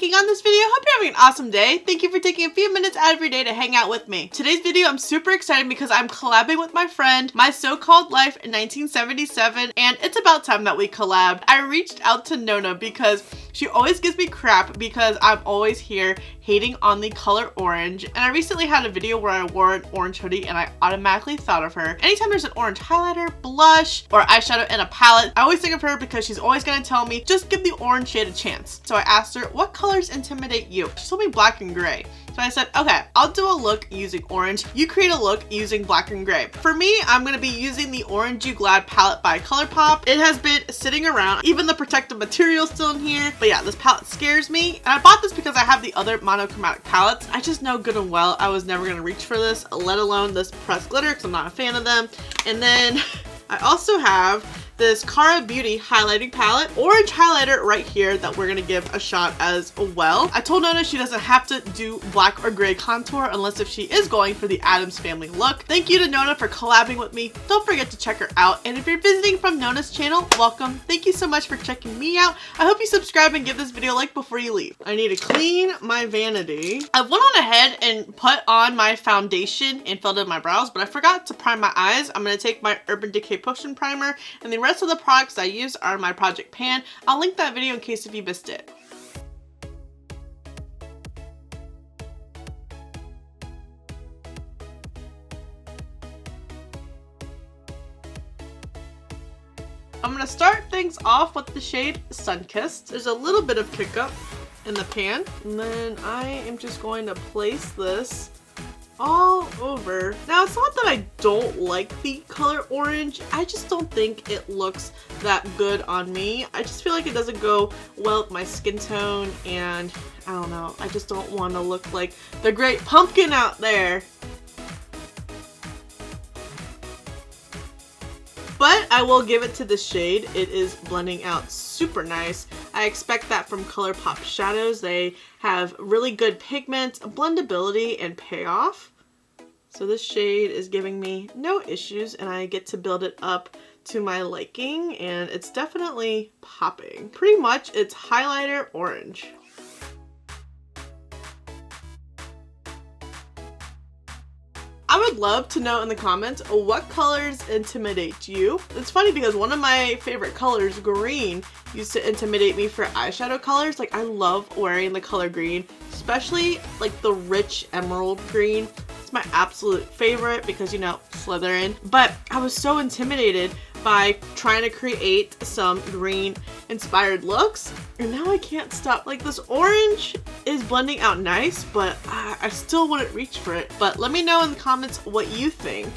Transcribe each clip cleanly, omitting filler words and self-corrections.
clicking on this video. Hope you're having an awesome day. Thank you for taking a few minutes out of your day to hang out with me. Today's video, I'm super excited because I'm collabing with my friend, MySoCalledLife1977, and it's about time that we collabed. I reached out to Nona because she always gives me crap because I'm always here hating on the color orange, and I recently had a video where I wore an orange hoodie and I automatically thought of her. Anytime there's an orange highlighter, blush, or eyeshadow in a palette, I always think of her because she's always gonna tell me, just give the orange shade a chance. So I asked her, what colors intimidate you? She told me black and gray. So I said, okay, I'll do a look using orange. You create a look using black and gray. For me, I'm gonna be using the Orange You Glad palette by ColourPop. It has been sitting around, even the protective material still in here. But yeah, this palette scares me. And I bought this because I have the other monochromatic palettes. I just know good and well I was never gonna reach for this, let alone this pressed glitter, because I'm not a fan of them. And then I also have this Cara Beauty highlighting palette, orange highlighter right here that we're gonna give a shot as well. I told Nona she doesn't have to do black or gray contour unless if she is going for the Addams Family look. Thank you to Nona for collabing with me. Don't forget to check her out. And if you're visiting from Nona's channel, welcome. Thank you so much for checking me out. I hope you subscribe and give this video a like before you leave. I need to clean my vanity. I went on ahead and put on my foundation and filled in my brows, but I forgot to prime my eyes. I'm gonna take my Urban Decay Potion Primer, and the rest of the products I use are my Project Pan. I'll link that video in case if you missed it. I'm gonna start things off with the shade Sunkissed. There's a little bit of pickup in the pan, and then I am just going to place this all over. Now, it's not that I don't like the color orange, I just don't think it looks that good on me. I just feel like it doesn't go well with my skin tone, and I don't know, I just don't want to look like the great pumpkin out there. But I will give it to the shade. It is blending out super nice. I expect that from ColourPop shadows. They have really good pigment, blendability, and payoff. So this shade is giving me no issues, and I get to build it up to my liking, and it's definitely popping. Pretty much it's highlighter orange. I would love to know in the comments what colors intimidate you. It's funny because one of my favorite colors, green, used to intimidate me for eyeshadow colors. Like, I love wearing the color green, especially like the rich emerald green. It's my absolute favorite because, you know, Slytherin. But I was so intimidated by trying to create some green inspired looks, and now I can't stop. Like, this orange is blending out nice, but I still wouldn't reach for it. But let me know in the comments what you think.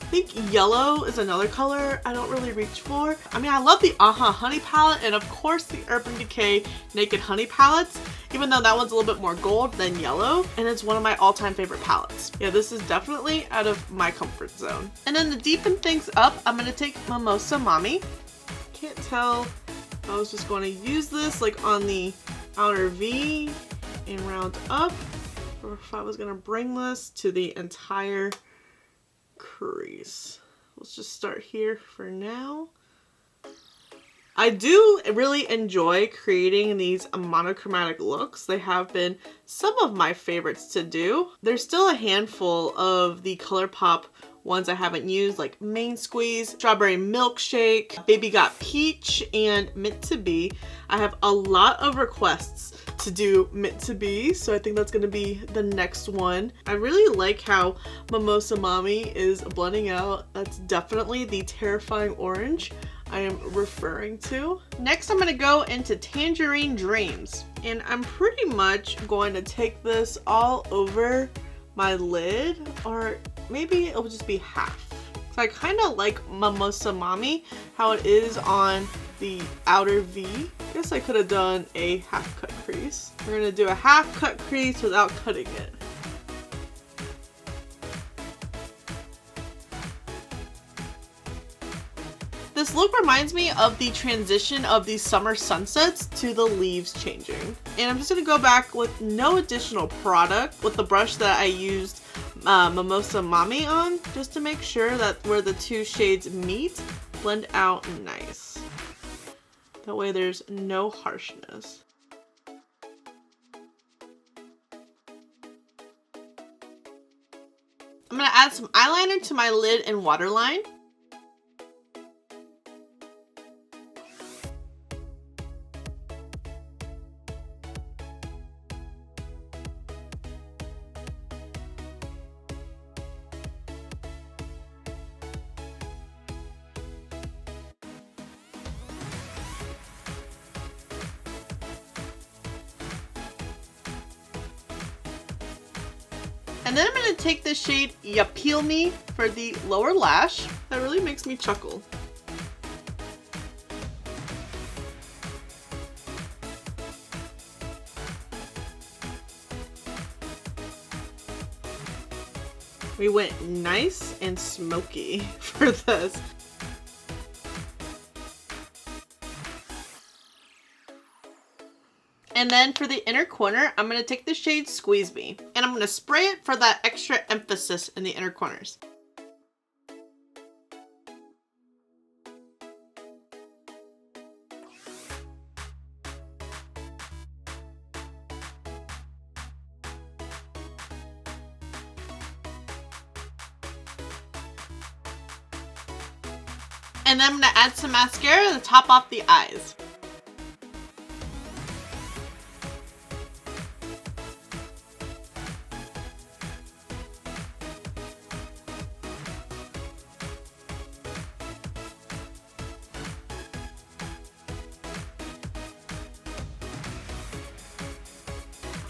I think yellow is another color I don't really reach for. I mean, I love the Aha Honey palette, and of course the Urban Decay Naked Honey palettes, even though that one's a little bit more gold than yellow, and it's one of my all-time favorite palettes. Yeah, this is definitely out of my comfort zone. And then to deepen things up, I'm gonna take Mimosa Mommy. Can't tell if I was just going to use this like on the outer V and round up, or if I was gonna bring this to the entire crease. Let's just start here for now. I do really enjoy creating these monochromatic looks. They have been some of my favorites to do. There's still a handful of the ColourPop ones I haven't used, like Main Squeeze, Strawberry Milkshake, Baby Got Peach, and Mint to Be. I have a lot of requests to do Mint to Be, so I think that's gonna be the next one. I really like how Mimosa Mommy is blending out. That's definitely the terrifying orange I am referring to. Next, I'm gonna go into Tangerine Dreams, and I'm pretty much going to take this all over my lid, or maybe it'll just be half. So I kind of like Mimosa Mommy, how it is on the outer V. I guess I could have done a half cut crease. We're gonna do a half cut crease without cutting it. This look reminds me of the transition of the summer sunsets to the leaves changing. And I'm just gonna go back with no additional product with the brush that I used Mimosa Mommy on, just to make sure that where the two shades meet, blend out nice. That way there's no harshness. gonna add some eyeliner to my lid and waterline. And then I'm going to take the shade Ya Peel Me for the lower lash. That really makes me chuckle. We went nice and smoky for this. And then for the inner corner, I'm going to take the shade Squeeze Me, and I'm going to spray it for that extra emphasis in the inner corners. And then I'm going to add some mascara to top off the eyes.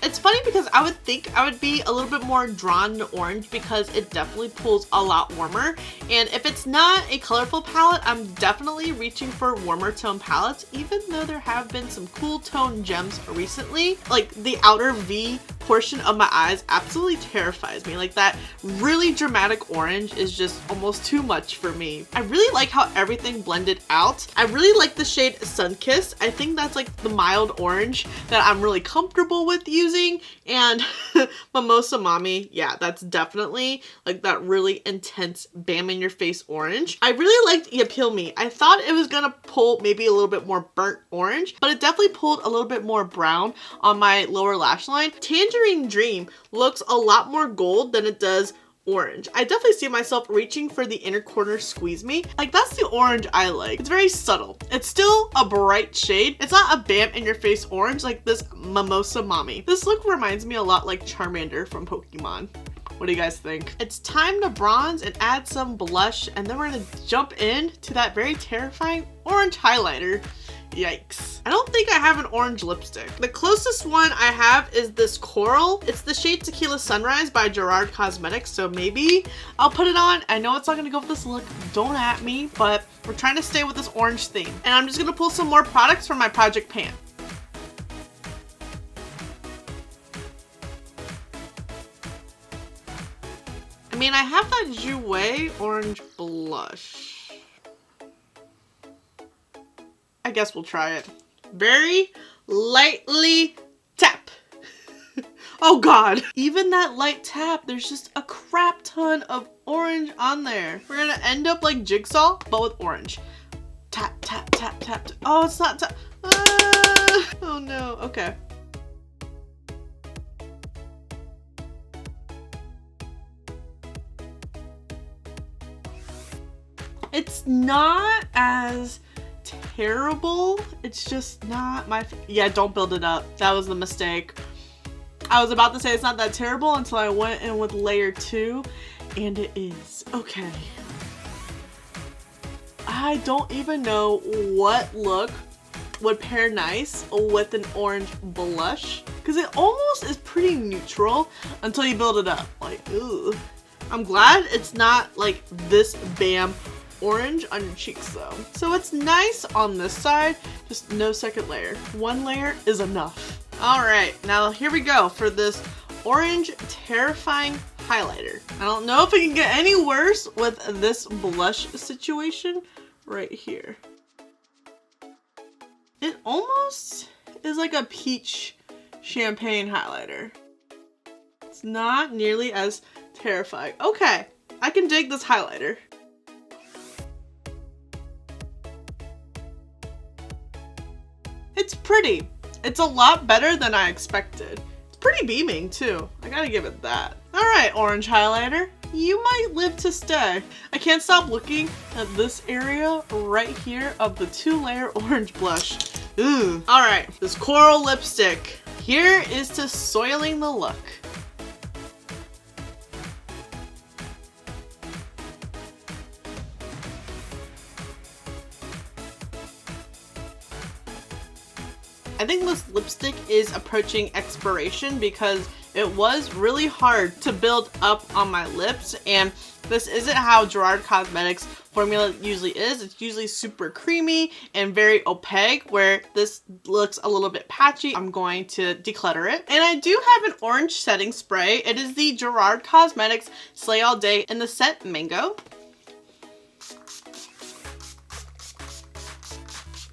It's funny because I would think I would be a little bit more drawn to orange because it definitely pulls a lot warmer. And if it's not a colorful palette, I'm definitely reaching for warmer tone palettes, even though there have been some cool tone gems recently. Like the outer V portion of my eyes absolutely terrifies me. Like that really dramatic orange is just almost too much for me. I really like how everything blended out. I really like the shade Sunkissed. I think that's like the mild orange that I'm really comfortable with using. And Mimosa Mommy, yeah, that's definitely like that really intense bam in your face orange. I really liked Ya Peel Me. I thought it was gonna pull maybe a little bit more burnt orange, but it definitely pulled a little bit more brown on my lower lash line. Tangerine Dream looks a lot more gold than it does orange. I definitely see myself reaching for the inner corner Squeeze Me. Like that's the orange I like. It's very subtle. It's still a bright shade. It's not a bam in your face orange like this Mimosa Mommy. This look reminds me a lot like Charmander from Pokemon. What do you guys think? It's time to bronze and add some blush, and then we're gonna jump in to that very terrifying orange highlighter. Yikes. I don't think I have an orange lipstick. The closest one I have is this Coral. It's the shade Tequila Sunrise by Gerard Cosmetics, so maybe I'll put it on. I know it's not gonna go with this look, don't at me, but we're trying to stay with this orange theme. And I'm just gonna pull some more products from my project pan. I mean, I have that Jouer orange blush. I guess we'll try it. Very lightly tap. Oh God. Even that light tap, there's just a crap ton of orange on there. We're gonna end up like Jigsaw, but with orange. Tap, tap, tap, tap. Oh, it's not tap. Ah! Oh no, okay. It's not as terrible. It's just not my yeah, don't build it up. That was the mistake. I was about to say it's not that terrible until I went in with layer 2, and it is. Okay. I don't even know what look would pair nice with an orange blush, because it almost is pretty neutral until you build it up. Like, ooh. I'm glad it's not like this bam orange on your cheeks though. So it's nice on this side, just no second layer. One layer is enough. All right, now here we go for this orange terrifying highlighter. I don't know if it can get any worse with this blush situation right here. It almost is like a peach champagne highlighter. It's not nearly as terrifying. Okay, I can dig this highlighter. It's pretty. It's a lot better than I expected. It's pretty beaming too. I gotta give it that. All right, orange highlighter. you might live to stay. I can't stop looking at this area right here of the 2-layer orange blush. Ooh. All right, this coral lipstick. Here is to soiling the look. I think this lipstick is approaching expiration because it was really hard to build up on my lips, and this isn't how Gerard Cosmetics formula usually is. It's usually super creamy and very opaque, where this looks a little bit patchy. I'm going to declutter it. And I do have an orange setting spray. It is the Gerard Cosmetics Slay All Day in the scent Mango.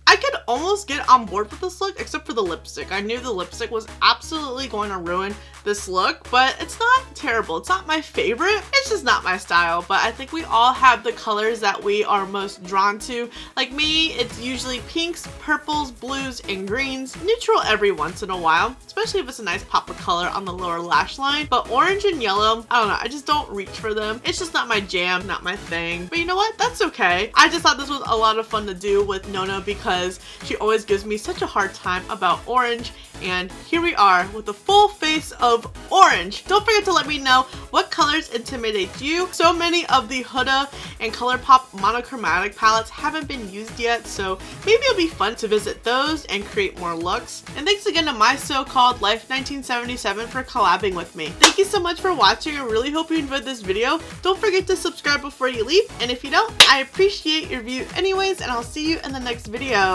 I could almost get on board with this look except for the lipstick. I knew the lipstick was absolutely going to ruin this look, but it's not terrible. It's not my favorite. It's just not my style, but I think we all have the colors that we are most drawn to. Like me, it's usually pinks, purples, blues, and greens. Neutral every once in a while, especially if it's a nice pop of color on the lower lash line. But orange and yellow, I don't know, I just don't reach for them. It's just not my jam, not my thing. But you know what? That's okay. I just thought this was a lot of fun to do with Nona because she always gives me such a hard time about orange, and here we are with a full face of orange. Don't forget to let me know what colors intimidate you. So many of the Huda and ColourPop monochromatic palettes haven't been used yet, so maybe it'll be fun to visit those and create more looks. And thanks again to MySoCalledLife1977 for collabing with me. Thank you so much for watching. I really hope you enjoyed this video. Don't forget to subscribe before you leave, and if you don't, I appreciate your view anyways, and I'll see you in the next video.